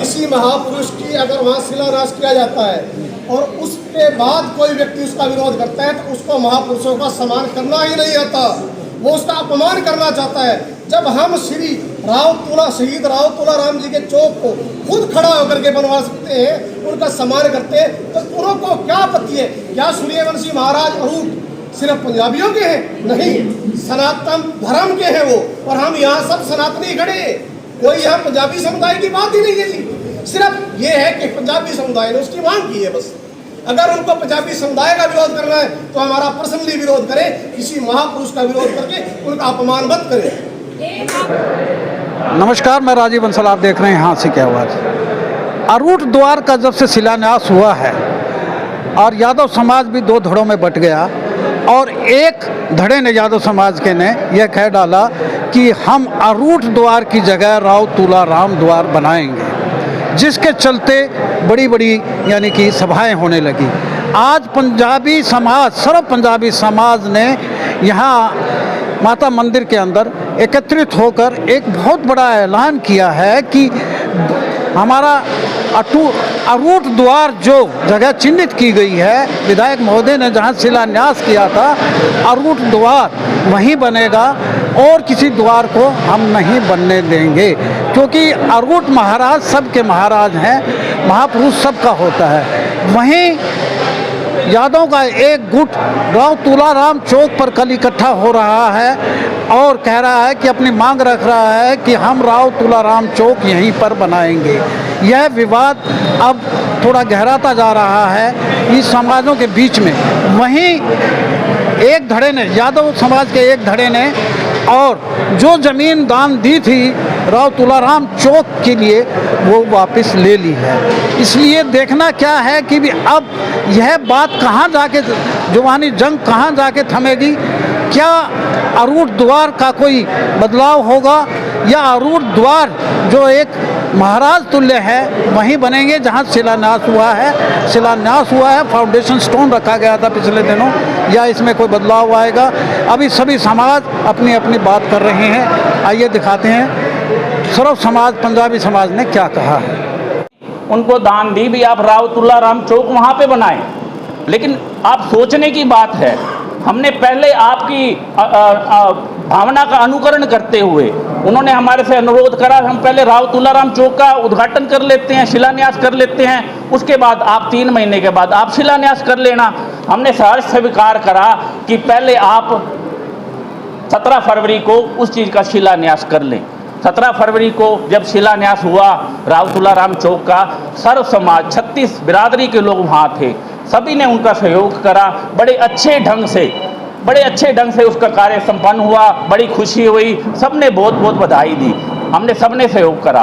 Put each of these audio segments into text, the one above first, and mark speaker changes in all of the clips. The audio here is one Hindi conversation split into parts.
Speaker 1: किसी महापुरुष की अगर वहाँ शिलान्यास किया जाता है और उसके बाद कोई व्यक्ति उसका विरोध करता है तो उसको महापुरुषों का सम्मान करना ही नहीं आता, वो उसका अपमान करना चाहता है। जब हम श्री शहीद राव तुलाराम जी के चौक को खुद खड़ा होकर के बनवा सकते हैं, उनका सम्मान करते हैं, तो उन्हों को क्या आपत्ति है? क्या सूर्यवंशी महाराज अरूट सिर्फ पंजाबियों के हैं? नहीं, सनातन धर्म के हैं वो। और हम यहाँ सब सनातनी खड़े हैं, कोई यहाँ पंजाबी समुदाय की बात ही नहीं है जी। सिर्फ ये है कि पंजाबी समुदाय ने उसकी मांग की है बस। अगर उनको पंजाबी समुदाय का विरोध करना है तो हमारा पर्सनली विरोध करें, किसी महापुरुष का विरोध करके उनका अपमान मत करें।
Speaker 2: नमस्कार, मैं राजीव बंसल, आप देख रहे हैं यहाँ से क्या आवाज़। अरूट द्वार का जब से शिलान्यास हुआ है और यादव समाज भी दो धड़ों में बट गया और एक धड़े ने यादव समाज के ने यह कह डाला कि हम अरूट द्वार की जगह राव तुलाराम द्वार बनाएंगे, जिसके चलते बड़ी बड़ी यानी कि सभाएं होने लगी। आज पंजाबी समाज, सर्व पंजाबी समाज ने यहाँ माता मंदिर के अंदर एकत्रित होकर एक बहुत बड़ा ऐलान किया है कि हमारा अरूट द्वार जो जगह चिन्हित की गई है, विधायक महोदय ने जहां शिलान्यास किया था, अरूट द्वार वहीं बनेगा और किसी द्वार को हम नहीं बनने देंगे, क्योंकि अरूट महाराज सबके महाराज हैं, महापुरुष सबका होता है। वहीं यादव का एक गुट राव तुलाराम चौक पर कल इकट्ठा हो रहा है और कह रहा है कि अपनी मांग रख रहा है कि हम राव तुलाराम चौक यहीं पर बनाएंगे। यह विवाद अब थोड़ा गहराता जा रहा है इस समाजों के बीच में। वहीं एक धड़े ने, यादव समाज के एक धड़े ने और जो ज़मीन दान दी थी राव तुलाराम चौक के लिए, वो वापस ले ली है। इसलिए देखना क्या है कि भी अब यह बात कहाँ जाके, जुबानी जंग कहाँ जाके थमेगी। क्या अरूट द्वार का कोई बदलाव होगा या अरूट द्वार जो एक महाराज तुल्य है वहीं बनेंगे जहां शिलान्यास हुआ है, फाउंडेशन स्टोन रखा गया था पिछले दिनों, या इसमें कोई बदलाव आएगा? अभी सभी समाज अपनी अपनी बात कर रहे हैं। आइए दिखाते हैं सर्व समाज, पंजाबी समाज ने क्या कहा है।
Speaker 3: उनको दान दी भी आप राव तुलाराम चौक वहाँ पे बनाएं, लेकिन आप सोचने की बात है, हमने पहले आपकी भावना का अनुकरण करते हुए उन्होंने हमारे से अनुरोध करा, हम पहले राव तुलाराम चौक का उद्घाटन कर लेते हैं, शिलान्यास कर लेते हैं, उसके बाद आप 3 महीने के बाद आप शिलान्यास कर लेना। हमने सहर्ष स्वीकार करा कि पहले आप 17 फरवरी को उस चीज़ का शिलान्यास कर लें। 17 फरवरी को जब शिलान्यास हुआ राव तुलाराम चौक का, सर्व समाज 36 बिरादरी के लोग वहाँ थे, सभी ने उनका सहयोग करा। बड़े अच्छे ढंग से उसका कार्य संपन्न हुआ, बड़ी खुशी हुई, सबने बहुत बहुत बधाई दी, हमने सबने सहयोग करा।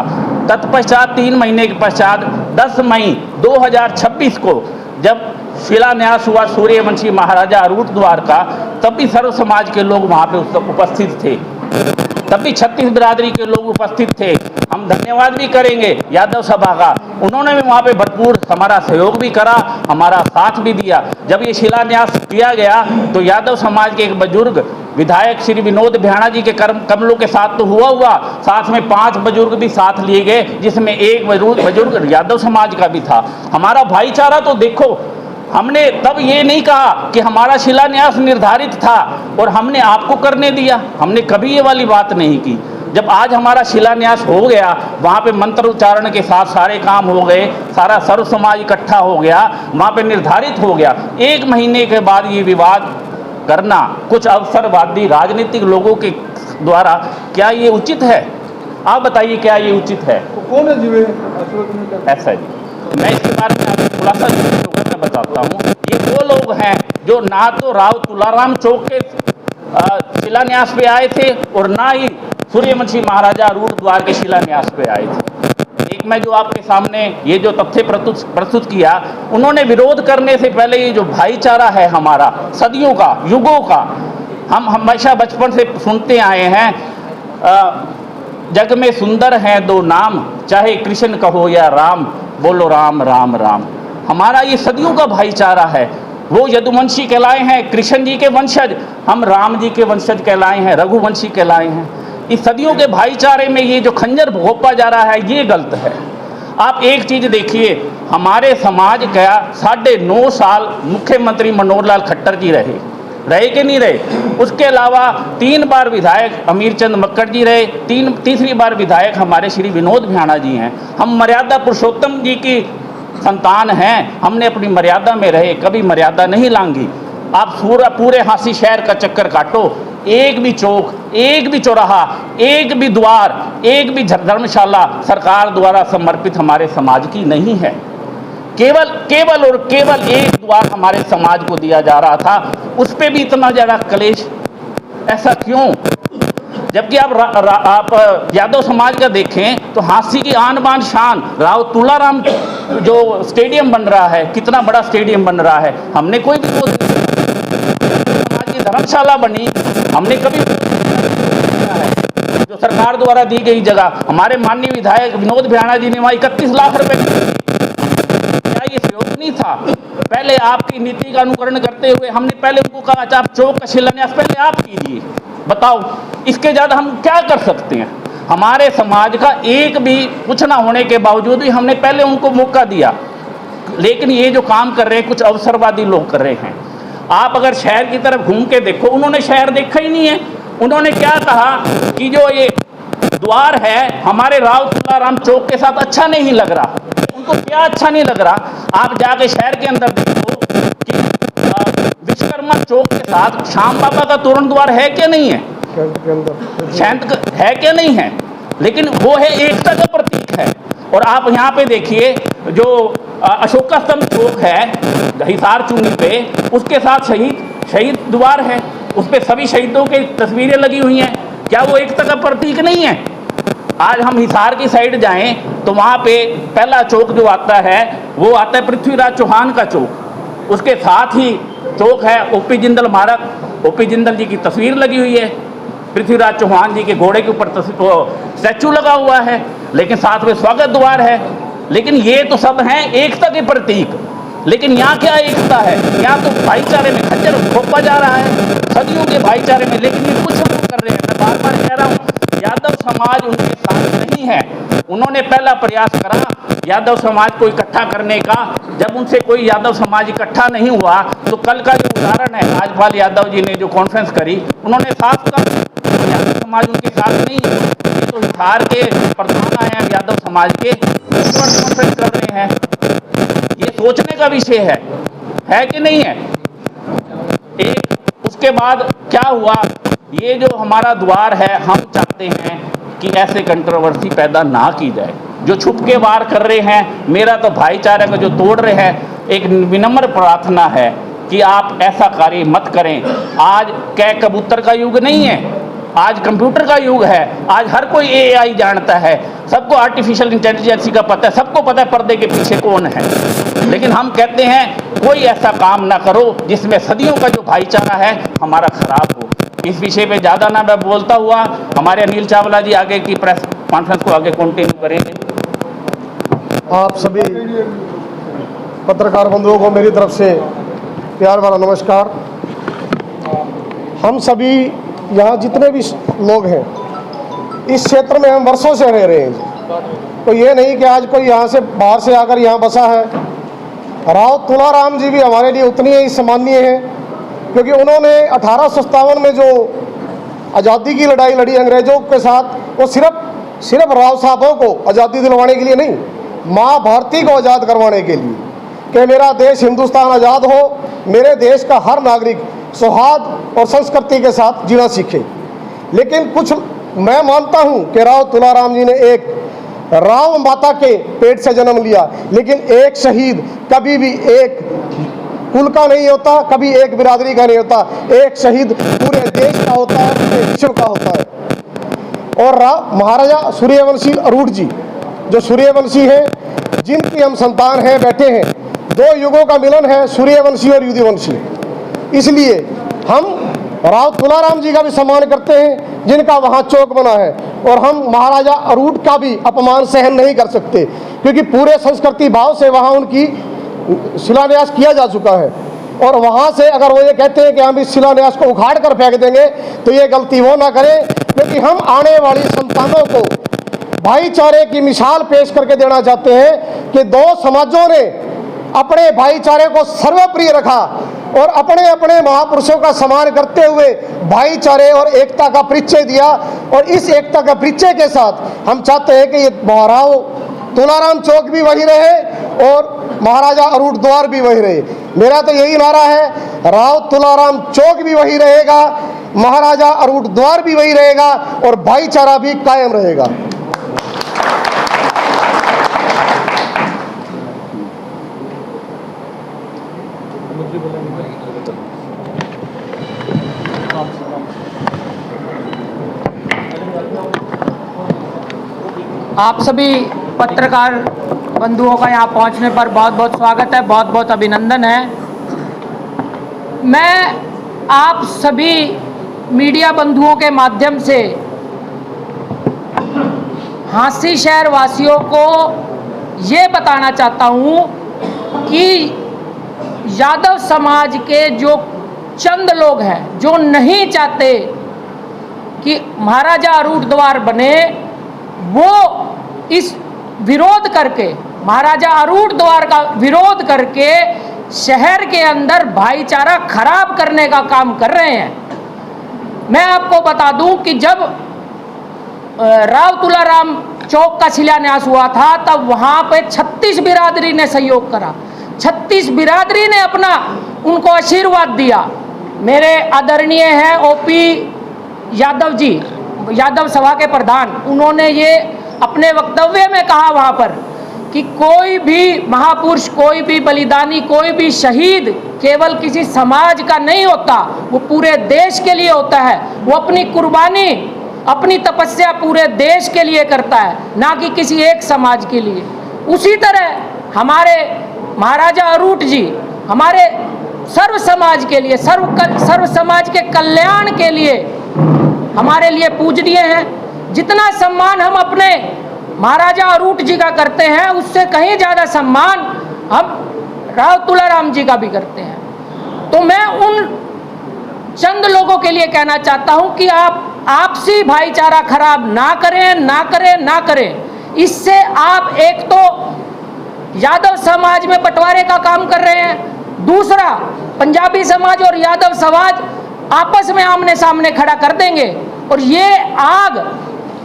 Speaker 3: तत्पश्चात 3 महीने के पश्चात 10 मई 2026 को जब शिलान्यास हुआ सूर्यवंशी महाराजा अरूट द्वार का, तब भी सर्व समाज के लोग वहाँ पे उपस्थित थे, तब भी 36 बिरादरी के लोग उपस्थित थे। हम धन्यवाद भी करेंगे यादव सभा का, उन्होंने भी वहाँ पे भरपूर हमारा सहयोग भी करा, हमारा साथ भी दिया। जब ये शिलान्यास किया गया तो यादव समाज के एक बुजुर्ग विधायक श्री विनोद बिहाना जी के कमलों के साथ तो हुआ, साथ में 5 बुजुर्ग भी साथ लिए गए, जिसमें एक बुजुर्ग यादव समाज का भी था। हमारा भाईचारा तो देखो, हमने तब ये नहीं कहा कि हमारा शिलान्यास निर्धारित था और हमने आपको करने दिया, हमने कभी ये वाली बात नहीं की। जब आज हमारा शिलान्यास हो गया, वहाँ पे मंत्र उच्चारण के साथ सारे काम हो गए, सारा सर्व समाज इकट्ठा हो गया, वहाँ पे निर्धारित हो गया। 1 महीने के बाद ये विवाद करना कुछ अवसरवादी राजनीतिक लोगों के द्वारा, क्या ये उचित है? आप बताइए, क्या ये उचित है?
Speaker 1: कौन है जी?
Speaker 3: ऐसा जी, मैं इसके बारे में आपको खुलासा बताता हूँ। ये वो लोग हैं जो ना तो राव तुलाराम चौक के शिलान्यास पे आए थे और ना ही सूर्यवंशी महाराजा अरूट द्वार के शिलान्यास पे आए थे। एक मैं जो आपके सामने ये जो तथ्य प्रस्तुत किया, उन्होंने विरोध करने से पहले ये जो भाईचारा है हमारा सदियों का, युगों का, हम हमेशा बचपन से सुनते आए हैं, जग में सुंदर हैं 2 नाम, चाहे कृष्ण कहो या राम, बोलो राम राम राम। हमारा ये सदियों का भाईचारा है। वो यदुवंशी कहलाए हैं, कृष्ण जी के वंशज, हम राम जी के वंशज कहलाए हैं, रघुवंशी कहलाए हैं। इस सदियों के भाईचारे में ये जो खंजर घोंपा जा रहा है, ये गलत है। आप एक चीज देखिए, हमारे समाज का 9.5 साल मुख्यमंत्री मनोहर लाल खट्टर जी रहे कि नहीं रहे? उसके अलावा 3 बार विधायक अमीर चंद मक्कड़ जी रहे, तीसरी बार विधायक हमारे श्री विनोद भ्याणा जी हैं। हम मर्यादा पुरुषोत्तम जी की संतान हैं, हमने अपनी मर्यादा में रहे, कभी मर्यादा नहीं लांगी। आप पूरे हांसी शहर का चक्कर काटो, एक भी चौक, एक भी चौराहा, एक भी द्वार, एक भी धर्मशाला सरकार द्वारा समर्पित हमारे समाज की नहीं है। केवल और केवल एक द्वार हमारे समाज को दिया जा रहा था, उस पर भी इतना ज़्यादा क्लेश। ऐसा क्यों? जबकि आप यादव समाज का देखें तो हांसी की आन बान शान राव तुलाराम जो स्टेडियम बन रहा है, कितना बड़ा स्टेडियम बन रहा है, हमने कोई भी समाज की धर्मशाला बनी, हमने कभी जो सरकार द्वारा दी गई जगह, हमारे माननीय विधायक विनोद भ्याणा जी ने वहाँ 31 लाख रुपए, क्या ये सहयोग नहीं था? पहले आपकी नीति का अनुकरण करते हुए हमने पहले उनको कहा आप चौक का शिलान्यास पहले आप कीजिए। बताओ, इसके ज़्यादा हम क्या कर सकते हैं? हमारे समाज का एक भी कुछ ना होने के बावजूद भी हमने पहले उनको मौका दिया। लेकिन ये जो काम कर रहे हैं कुछ अवसरवादी लोग कर रहे हैं। आप अगर शहर की तरफ घूम के देखो, उन्होंने शहर देखा ही नहीं है। उन्होंने क्या कहा कि जो ये द्वार है हमारे राव तुलाराम चौक के साथ अच्छा नहीं लग रहा। उनको क्या अच्छा नहीं लग रहा? आप जाके शहर के अंदर देखो कि विश्वकर्मा चौक के साथ श्याम बाबा का तोरण द्वार है क्या नहीं है? शांत है क्या नहीं है? लेकिन वो है एकता का प्रतीक है। और आप यहाँ पे देखिए जो अशोका स्तंभ चौक है हिसार चुनी पे, उसके साथ शहीद द्वार है, उस पे सभी शहीदों की तस्वीरें लगी हुई हैं। क्या वो एकता का प्रतीक नहीं है? आज हम हिसार की साइड जाएं तो वहाँ पे पहला चौक जो आता है वो आता है पृथ्वीराज चौहान का चौक। उसके साथ ही चौक है ओपी जिंदल स्मारक, ओपी जिंदल जी की तस्वीर लगी हुई है, पृथ्वीराज चौहान जी के घोड़े के ऊपर स्टैचू लगा हुआ है, लेकिन साथ में स्वागत द्वार है। लेकिन ये तो सब हैं एकता के प्रतीक। लेकिन यहाँ क्या एकता है? यहाँ तो भाईचारे में खच्चर खोपा जा रहा है, सदियों के भाईचारे में। लेकिन ये कुछ लोग कर रहे हैं। मैं बार बार कह रहा हूँ, यादव समाज उनके साथ नहीं है। उन्होंने पहला प्रयास करा यादव समाज को इकट्ठा करने का। जब उनसे कोई यादव समाज इकट्ठा नहीं हुआ तो कल का जो उदाहरण है, राजपाल यादव जी ने जो कॉन्फ्रेंस करी, उन्होंने साफ कहा यादव समाज उनके साथ नहीं है। ये तो हिसार के प्रधान आए हैं यादव समाज के, कॉन्फ्रेंस कर रहे हैं। ये सोचने का विषय है कि नहीं है? उसके बाद क्या हुआ? ये जो हमारा द्वार है, हम चाहते हैं कि ऐसे कंट्रोवर्सी पैदा ना की जाए। जो छुप के वार कर रहे हैं, मेरा तो भाईचारे को जो तोड़ रहे हैं, एक विनम्र प्रार्थना है कि आप ऐसा कार्य मत करें। आज कै कबूतर का युग नहीं है, आज कंप्यूटर का युग है। आज हर कोई AI जानता है, सबको आर्टिफिशियल इंटेलिजेंस का पता है, सबको पता है पर्दे के पीछे कौन है। लेकिन हम कहते हैं कोई ऐसा काम ना करो जिसमें सदियों का जो भाईचारा है हमारा खराब हो। इस विषय पे ज़्यादा ना मैं बोलता हुआ, हमारे अनिल चावला जी आगे की प्रेस कॉन्फ्रेंस को आगे कंटिन्यू करेंगे।
Speaker 1: आप सभी पत्रकार बंधुओं को मेरी तरफ से प्यार भरा नमस्कार। हम सभी यहाँ जितने भी लोग हैं, इस क्षेत्र में हम वर्षों से रह रहे हैं। तो ये नहीं कि आज कोई यहाँ से बाहर से आकर यहाँ बसा है। राव तुलाराम जी भी हमारे लिए उतनी ही सम्मानीय हैं, क्योंकि उन्होंने 1857 में जो आज़ादी की लड़ाई लड़ी अंग्रेज़ों के साथ, वो सिर्फ राव साहबों को आज़ादी दिलवाने के लिए नहीं, माँ भारती को आज़ाद करवाने के लिए, कि मेरा देश हिंदुस्तान आज़ाद हो, मेरे देश का हर नागरिक सौहार्द और संस्कृति के साथ जीना सीखे। लेकिन कुछ मैं मानता हूँ कि राव तुलाराम जी ने एक राव माता के पेट से जन्म लिया, लेकिन एक शहीद कभी भी एक कुल का नहीं होता, कभी एक बिरादरी का नहीं होता। एक शहीद पूरे देश का होता है, पूरे विश्व का होता है। और महाराजा सूर्यवंशी अरूढ़ जी, जो सूर्यवंशी हैं, जिनकी हम संतान हैं, बैठे हैं, 2 युगों का मिलन है, सूर्यवंशी और युधिवंशी। इसलिए हम राव तुलाराम जी का भी सम्मान करते हैं, जिनका वहाँ चौक बना है। और हम महाराजा अरूढ़ का भी अपमान सहन नहीं कर सकते, क्योंकि पूरे संस्कृति भाव से वहाँ उनकी शिलान्यास किया जा चुका है। और वहाँ से अगर वो ये कहते हैं कि हम इस शिलान्यास को उखाड़ कर फेंक देंगे, तो ये गलती वो ना करें, क्योंकि हम आने वाली संतानों को भाईचारे की मिसाल पेश करके देना चाहते हैं कि दो समाजों ने अपने भाईचारे को सर्वप्रिय रखा और अपने अपने महापुरुषों का सम्मान करते हुए भाईचारे और एकता का परिचय दिया। और इस एकता का परिचय के साथ हम चाहते हैं कि ये राव तुलाराम चौक भी वही रहे और महाराजा अरूट द्वार भी वही रहे। मेरा तो यही नारा है, राव तुलाराम चौक भी वही रहेगा, महाराजा अरूट द्वार भी वही रहेगा और भाईचारा भी कायम रहेगा।
Speaker 4: आप सभी पत्रकार बंधुओं का यहाँ पहुँचने पर बहुत बहुत स्वागत है, बहुत बहुत अभिनंदन है। मैं आप सभी मीडिया बंधुओं के माध्यम से हांसी शहर वासियों को ये बताना चाहता हूँ कि यादव समाज के जो चंद लोग हैं जो नहीं चाहते कि महाराजा अरूट द्वार बने, वो इस विरोध करके, महाराजा अरूट द्वार का विरोध करके शहर के अंदर भाईचारा खराब करने का काम कर रहे हैं। मैं आपको बता दूं कि जब राव तुलाराम चौक का शिलान्यास हुआ था तब वहां पे 36 बिरादरी ने सहयोग करा, 36 बिरादरी ने अपना उनको आशीर्वाद दिया। मेरे आदरणीय हैं ओपी यादव जी, यादव सभा के प्रधान, उन्होंने ये अपने वक्तव्य में कहा वहाँ पर कि कोई भी महापुरुष, कोई भी बलिदानी, कोई भी शहीद केवल किसी समाज का नहीं होता, वो पूरे देश के लिए होता है। वो अपनी कुर्बानी, अपनी तपस्या पूरे देश के लिए करता है, ना कि किसी एक समाज के लिए। उसी तरह हमारे महाराजा अरूट जी हमारे सर्व समाज के लिए, सर्व समाज के कल्याण के लिए हमारे लिए पूजनीय हैं। जितना सम्मान हम अपने महाराजा अरूट जी का करते हैं, उससे कहीं ज़्यादा सम्मान हम राव तुलाराम जी का भी करते हैं। तो मैं उन चंद लोगों के लिए कहना चाहता हूं कि आप आपसी भाईचारा खराब ना करें, ना करें, ना करें। इससे आप एक तो यादव समाज में बंटवारे का काम कर रहे हैं, दूसरा पंजाबी समाज और यादव समाज आपस में आमने सामने खड़ा कर देंगे और ये आग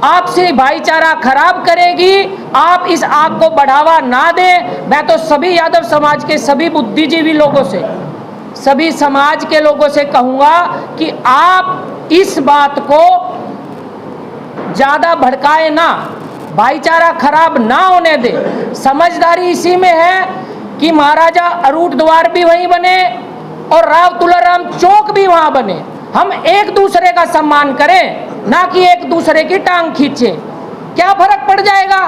Speaker 4: आपसी भाईचारा खराब करेगी। आप इस आग को बढ़ावा ना दें। मैं तो सभी यादव समाज के सभी बुद्धिजीवी लोगों से, सभी समाज के लोगों से कहूँगा कि आप इस बात को ज़्यादा भड़काए ना, भाईचारा खराब ना होने दें। समझदारी इसी में है कि महाराजा अरूट द्वार भी वहीं बने और राव तुलाराम चौक भी वहाँ बने। हम एक दूसरे का सम्मान करें, ना कि एक दूसरे की टांग खींचे। क्या फर्क पड़ जाएगा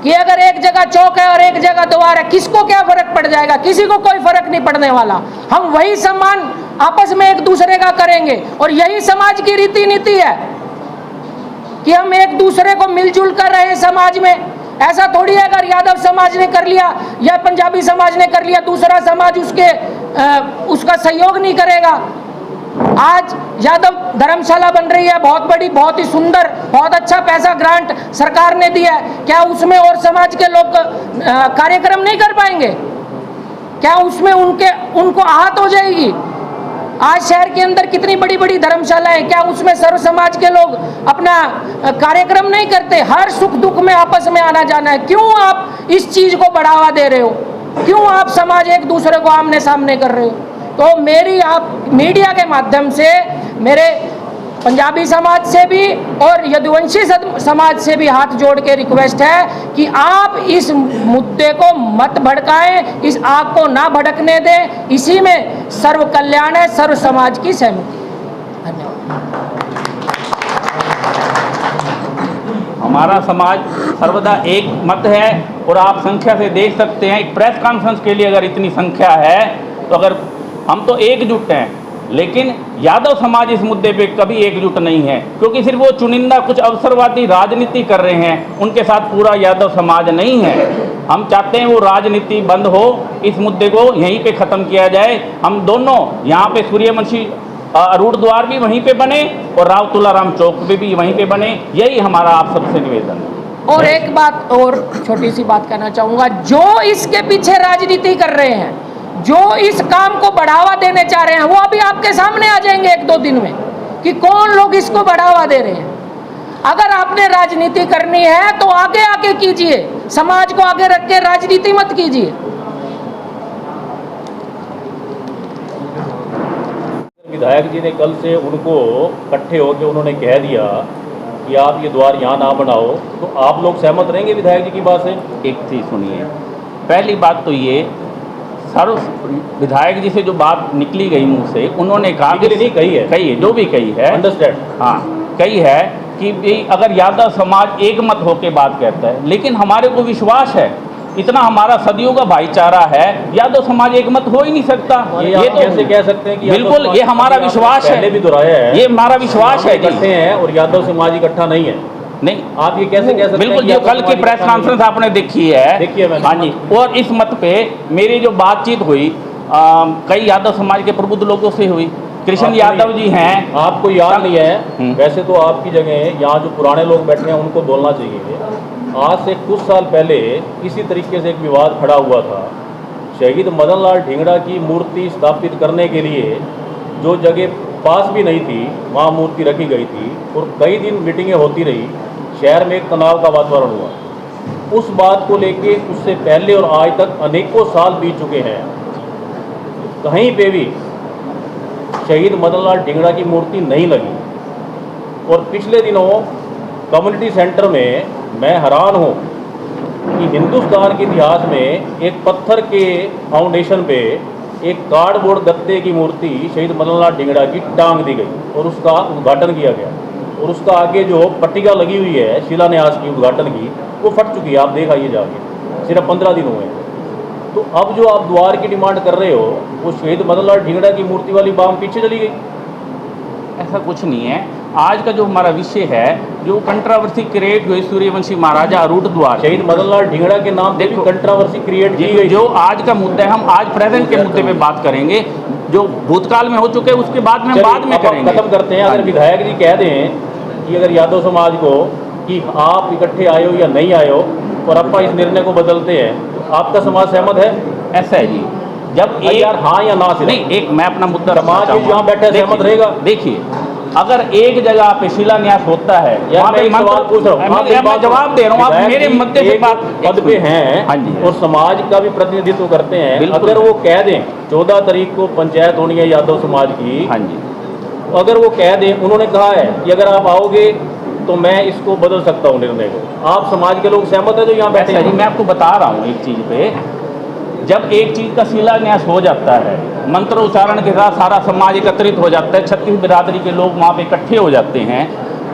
Speaker 4: कि अगर एक जगह चौक है और एक जगह द्वार है, किसको क्या फर्क पड़ जाएगा? किसी को कोई फर्क नहीं पड़ने वाला। हम वही सम्मान आपस में एक दूसरे का करेंगे और यही समाज की रीति नीति है कि हम एक दूसरे को मिलजुल कर रहे हैं समाज में। ऐसा थोड़ी है अगर यादव समाज ने कर लिया या पंजाबी समाज ने कर लिया, दूसरा समाज उसका सहयोग नहीं करेगा। आज यादव धर्मशाला बन रही है, बहुत बड़ी, बहुत ही सुंदर, बहुत अच्छा पैसा ग्रांट सरकार ने दिया है। क्या उसमें और समाज के लोग कार्यक्रम नहीं कर पाएंगे? क्या उसमें उनको आहत हो जाएगी? आज शहर के अंदर कितनी बड़ी बड़ी धर्मशालाएं, क्या उसमें सर्व समाज के लोग अपना कार्यक्रम नहीं करते? हर सुख दुख में आपस में आना जाना है। क्यों आप इस चीज को बढ़ावा दे रहे हो? क्यों आप समाज एक दूसरे को आमने सामने कर रहे हो? तो मेरी आप मीडिया के माध्यम से मेरे पंजाबी समाज से भी और यदुवंशी समाज से भी हाथ जोड़ के रिक्वेस्ट है कि आप इस मुद्दे को मत भड़काएं, इस आग को ना भड़कने दें। इसी में सर्व कल्याण है, सर्व समाज की सहमति। धन्यवाद।
Speaker 3: हमारा समाज सर्वदा एक मत है और आप संख्या से देख सकते हैं, एक प्रेस कॉन्फ्रेंस के लिए अगर इतनी संख्या है तो अगर हम तो एकजुट हैं, लेकिन यादव समाज इस मुद्दे पे कभी एकजुट नहीं है, क्योंकि सिर्फ वो चुनिंदा कुछ अवसरवादी राजनीति कर रहे हैं, उनके साथ पूरा यादव समाज नहीं है। हम चाहते हैं वो राजनीति बंद हो, इस मुद्दे को यहीं पे ख़त्म किया जाए। हम दोनों यहाँ पे सूर्यवंशी अरूट द्वार भी वहीं पे बने और राव तुलाराम चौक पे भी वहीं पे बने, यही हमारा आप सबसे निवेदन है।
Speaker 4: और एक बात और छोटी सी बात कहना चाहूँगा, जो इसके पीछे राजनीति कर रहे हैं, जो इस काम को बढ़ावा देने चाह रहे हैं, वो अभी आपके सामने आ जाएंगे 1-2 दिन में कि कौन लोग इसको बढ़ावा दे रहे हैं। अगर आपने राजनीति करनी है तो आगे आगे कीजिए, समाज को आगे रख के राजनीति मत कीजिए।
Speaker 5: विधायक जी ने कल से उनको इकट्ठे होकर उन्होंने कह दिया कि आप ये द्वार यहाँ ना बनाओ, तो आप लोग सहमत रहेंगे विधायक जी की बात से?
Speaker 3: एक चीज़ सुनिए, पहली बात तो ये सर विधायक जी से जो बात निकली गई मुंह से, उन्होंने कहा कि
Speaker 5: नहीं कही है,
Speaker 3: जो भी कही है,
Speaker 5: अंडरस्टैंड,
Speaker 3: हाँ कही है कि भाई अगर यादव समाज एक मत होके बात कहता है, लेकिन हमारे को विश्वास है, इतना हमारा सदियों का भाईचारा है, यादव समाज एक मत हो ही नहीं सकता।
Speaker 5: ये तो कैसे कह सकते हैं कि
Speaker 3: बिल्कुल ये हमारा विश्वास है,
Speaker 5: पहले भी दोहराया है,
Speaker 3: ये हमारा विश्वास है,
Speaker 5: इकट्ठे हैं और यादव समाज इकट्ठा नहीं है।
Speaker 3: नहीं,
Speaker 5: आप ये कैसे कह सकते हैं?
Speaker 3: बिल्कुल, जो कल की प्रेस कॉन्फ्रेंस आपने देखी है,
Speaker 5: देखिए मैंने,
Speaker 3: हाँ जी, और इस मत पे मेरी जो बातचीत हुई कई यादव समाज के प्रबुद्ध लोगों से हुई। कृष्ण यादव जी हैं,
Speaker 5: आपको याद नहीं है, वैसे तो आपकी जगह यहाँ जो पुराने लोग बैठे हैं उनको बोलना चाहिए। आज से कुछ साल पहले इसी तरीके से एक विवाद खड़ा हुआ था, शहीद मदन लाल ढींगड़ा की मूर्ति स्थापित करने के लिए जो जगह पास भी नहीं थी वहाँ मूर्ति रखी गई थी और कई दिन मीटिंगें होती रही, शहर में एक तनाव का वातावरण हुआ। उस बात को लेके उससे पहले और आज तक अनेकों साल बीत चुके हैं, कहीं पे भी शहीद मदन लाल ढींगड़ा की मूर्ति नहीं लगी। और पिछले दिनों कम्युनिटी सेंटर में मैं हैरान हूँ कि हिंदुस्तान के इतिहास में एक पत्थर के फाउंडेशन पे एक कार्डबोर्ड गत्ते की मूर्ति शहीद मदन लाल ढींगड़ा की टांग दी गई और उसका उद्घाटन किया गया, और उसका आगे जो पट्टिका लगी हुई है शिलान्यास की, उद्घाटन की, वो फट चुकी है, आप देख आइए जाके, सिर्फ 15 दिन हुए हैं। तो अब जो आप द्वार की डिमांड कर रहे हो, वो शहीद मदन लाल ढींगड़ा की मूर्ति वाली बात पीछे चली गई।
Speaker 3: ऐसा कुछ नहीं है। आज का जो हमारा विषय है, जो कंट्रोवर्सी क्रिएट हुई सूर्यवंशी महाराजा अरूट द्वार,
Speaker 5: शहीद मदन लाल ढींगड़ा के नाम पे
Speaker 3: देखो
Speaker 5: कंट्रोवर्सी क्रिएट की गई।
Speaker 3: जो आज का मुद्दा है, हम आज प्रेजेंट के मुद्दे पे बात करेंगे, जो भूतकाल में हो चुके उसके बाद में बाद में करेंगे।
Speaker 5: खत्म करते हैं। अगर विधायक जी कह दें कि अगर यादव समाज को कि आप इकट्ठे आए हो या नहीं आए हो और अपना इस निर्णय को बदलते हैं, तो आपका समाज सहमत है?
Speaker 3: ऐसा है जी, जब एक
Speaker 5: यार हाँ या ना से
Speaker 3: नहीं, एक मैं अपना मुद्दा
Speaker 5: समाज यहाँ बैठे सहमत रहेगा।
Speaker 3: देखिए, अगर एक जगह पे शिलान्यास होता है,
Speaker 5: यार मैं सवाल पूछ रहा हूँ,
Speaker 3: मैं जवाब दे रहा हूँ, आप मेरे मुद्दे से बात
Speaker 5: पद पे हैं,
Speaker 3: हाँ जी,
Speaker 5: और समाज का भी प्रतिनिधित्व करते हैं। अगर वो कह दें 14 तारीख को पंचायत होनी है यादव समाज की,
Speaker 3: हाँ जी,
Speaker 5: अगर वो कह दें, उन्होंने कहा है कि अगर आप आओगे तो मैं इसको बदल सकता हूँ निर्णय को, आप समाज के लोग सहमत है जो यहाँ बैठे हैं?
Speaker 3: मैं आपको बता रहा हूँ एक चीज़ पे, जब एक चीज़ का शिलान्यास हो जाता है, मंत्रोच्चारण के साथ सारा समाज एकत्रित हो जाता है, 36 बिरादरी के लोग वहाँ पे इकट्ठे हो जाते हैं,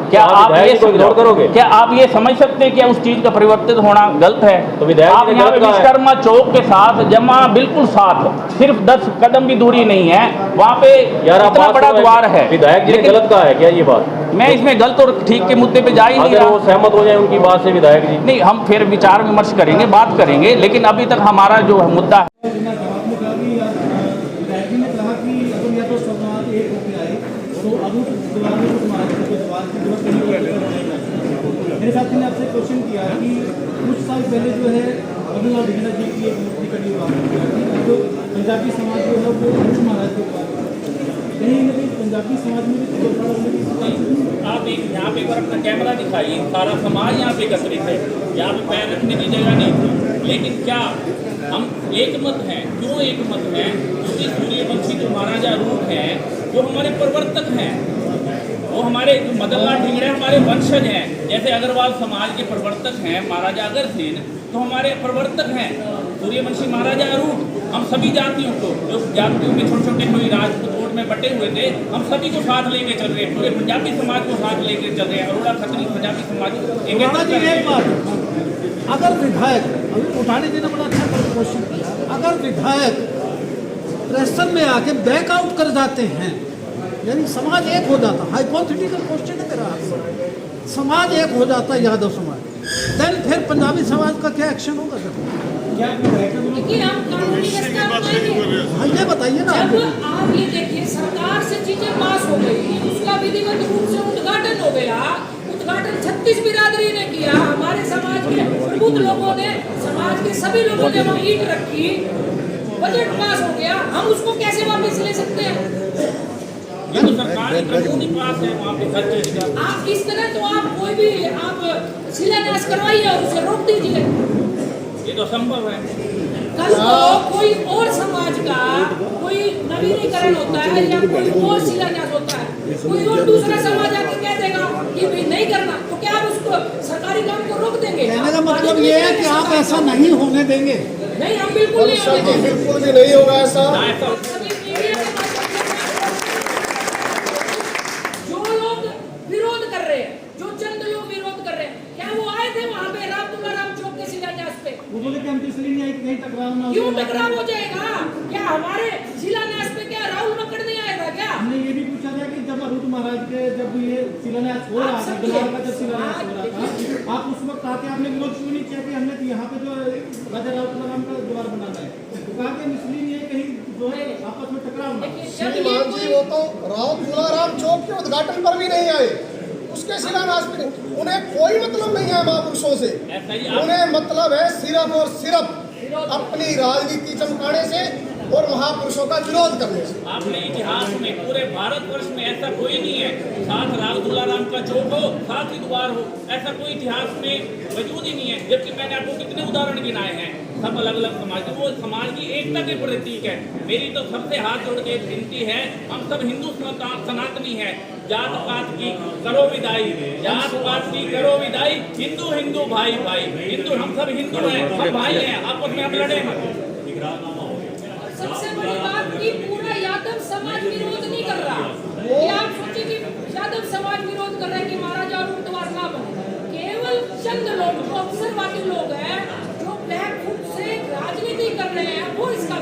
Speaker 3: क्या आप ये
Speaker 5: इग्नोर करोगे?
Speaker 3: क्या आप ये समझ सकते हैं क्या उस चीज़ का परिवर्तित होना गलत है?
Speaker 5: तो विधायक
Speaker 3: आप यहाँ पे विश्वकर्मा चौक के साथ जमा बिल्कुल साथ, सिर्फ 10 कदम भी दूरी नहीं है, वहाँ पे इतना बड़ा द्वार है।
Speaker 5: विधायक जी ने गलत कहा है क्या ये बात?
Speaker 3: मैं इसमें गलत और ठीक के मुद्दे पे जा ही नहीं रहा।
Speaker 5: वो सहमत हो जाए उनकी बात से विधायक जी,
Speaker 3: नहीं, हम फिर विचार विमर्श करेंगे, बात करेंगे, लेकिन अभी तक हमारा जो मुद्दा है,
Speaker 6: मेरे साथी ने आपसे क्वेश्चन किया कि कुछ साल पहले जो है मदन लाल ढींगड़ा जी की एक मूर्ति कटी हुई, जो पंजाबी समाज जो है वो अरूट महाराज के पास कहीं ना कहीं पंजाबी समाज में भी
Speaker 3: आप एक यहाँ पे अगर अपना कैमरा दिखाइए, सारा समाज यहाँ पे एकत्रित है, यहाँ पे पैर रखने की जगह नहीं थी, लेकिन क्या हम एक मत हैं? क्यों एक मत हैं? क्योंकि सूर्यवंशी जो महाराजा अरूट हैं, जो हमारे प्रवर्तक हैं, वो हमारे मदन लाल ढींगड़ा हमारे वंशज हैं। जैसे अग्रवाल समाज के प्रवर्तक हैं महाराजा अग्रसेन, तो हमारे प्रवर्तक हैं सूर्यवंशी महाराजा अरूट। हम सभी जातियों को, जो जातियों में छोटे छोटे कोई राजपूत कोट में बटे हुए थे, हम सभी को साथ लेके चल रहे हैं, पूरे पंजाबी समाज को साथ लेके चल रहे हैं। अरोड़ा खत्री पंजाबी समाज
Speaker 6: अगर विधायक अभी उठाने देना बड़ा अच्छा क्वेश्चन किया, अगर विधायक प्रेशर में आके बैकआउट कर जाते हैं, यानी समाज एक हो जाता, हाइपोथेटिकल क्वेश्चन है मेरा, समाज एक हो जाता है यादव समाज, देन फिर पंजाबी समाज का क्या एक्शन होगा?
Speaker 7: देखिए, हम कानूनी रास्ता अपनाएंगे।
Speaker 6: हाँ, ये बताइए ना।
Speaker 7: जब आप ये देखिए,
Speaker 4: सरकार से चीजें पास हो गई, उसका विधिवत रूप से उद्घाटन हो गया। उद्घाटन 36 बिरादरी ने किया, हमारे समाज के प्रबुद्ध लोगों ने, समाज के सभी लोगों ने वहाँ ईंट रखी, बजट पास हो गया, हम उसको कैसे वापस ले सकते हैं?
Speaker 3: ये तो सरकारी कानून ही पास है वहाँ पे खर्चे का।
Speaker 4: आप इस तरह तो आप कोई भी आप शिलान्यास करवाइए और उसे रोक दीजिए।
Speaker 3: ये तो संभव है।
Speaker 4: कल को कोई और समाज का कोई नवीनीकरण होता है या कोई और शिलान्यास होता है, कोई और दूसरा समाज आके कह देगा कि भाई नहीं करना, तो क्या आप उसको सरकारी काम को रोक देंगे?
Speaker 6: कहने का मतलब ये है कि आप ऐसा नहीं होने देंगे।
Speaker 4: नहीं, हम बिल्कुल नहीं होने देंगे।
Speaker 1: बिल्कुल भी नहीं होगा ऐसा।
Speaker 4: सभी मीडिया के माध्यम से जो लोग विरोध कर रहे हैं, जो चंद लोग विरोध कर रहे हैं, क्या वो आए थे वहाँ पे राम तुलाराम चौक के शिलान्यास पे?
Speaker 6: वो बोले कि हम तो इसलिए नहीं आए कि कहीं टकराव ना हो।
Speaker 4: क्यों टकराव हो जाएगा? क्या हमारे शिलान्यास पे क्या राहुल मक्कड़ नहीं आएगा क्या?
Speaker 6: हमने ये भी पूछा था कि जब अरूट महाराज के जब ये शिलान्यास हो रहा था, बिलार का जब शिलान्यास हो रहा था, आप उस वक्त आके आपने विरोध क्यों नहीं किया कि हमने यहाँ पे जो राजा राव तुलाराम का द्वार बनाना है? तो कहा कि हम इसलिए नहीं है कहीं जो है आपस में टकराव ना हो।
Speaker 1: श्रीमान जी वो तो राव तुलाराम चौक के उद्घाटन पर भी नहीं आए, उसके शिलान्यास पे नहीं। उन्हें कोई मतलब नहीं है महापुरुषों से, उन्हें मतलब है सिर्फ और सिर्फ अपनी राजनीति चमकाने से और महापुरुषों का विरोध करने से।
Speaker 3: आपने इतिहास में पूरे भारतवर्ष में ऐसा कोई नहीं है, साथ राव तुलाराम का चौक हो, साथ ही द्वार हो, ऐसा कोई इतिहास में वजूद ही नहीं है। जबकि मैंने आपको कितने उदाहरण गिनाए हैं, सब अलग अलग समाज के, वो समाज की एकता के प्रतीक है। मेरी तो सबसे हाथ जोड़ के एक विनती है, हम सब हिंदू सनातनी है, जात पात की करो विदाई, जात पात की करो विदाई, हिंदू हिंदू भाई भाई, हिंदू हम सब हिंदू हैं, सब भाई हैं, आपस में हम लड़े मत।
Speaker 4: सबसे बड़ी बात कि पूरा यादव समाज विरोध नहीं कर रहा। ये आप सोचिए कि यादव समाज विरोध कर रहे हैं कि महाराजा और द्वार ना बने। केवल चंद लोग जो अवसरवादी लोग हैं, जो बैकफुट से राजनीति कर रहे हैं, वो इसका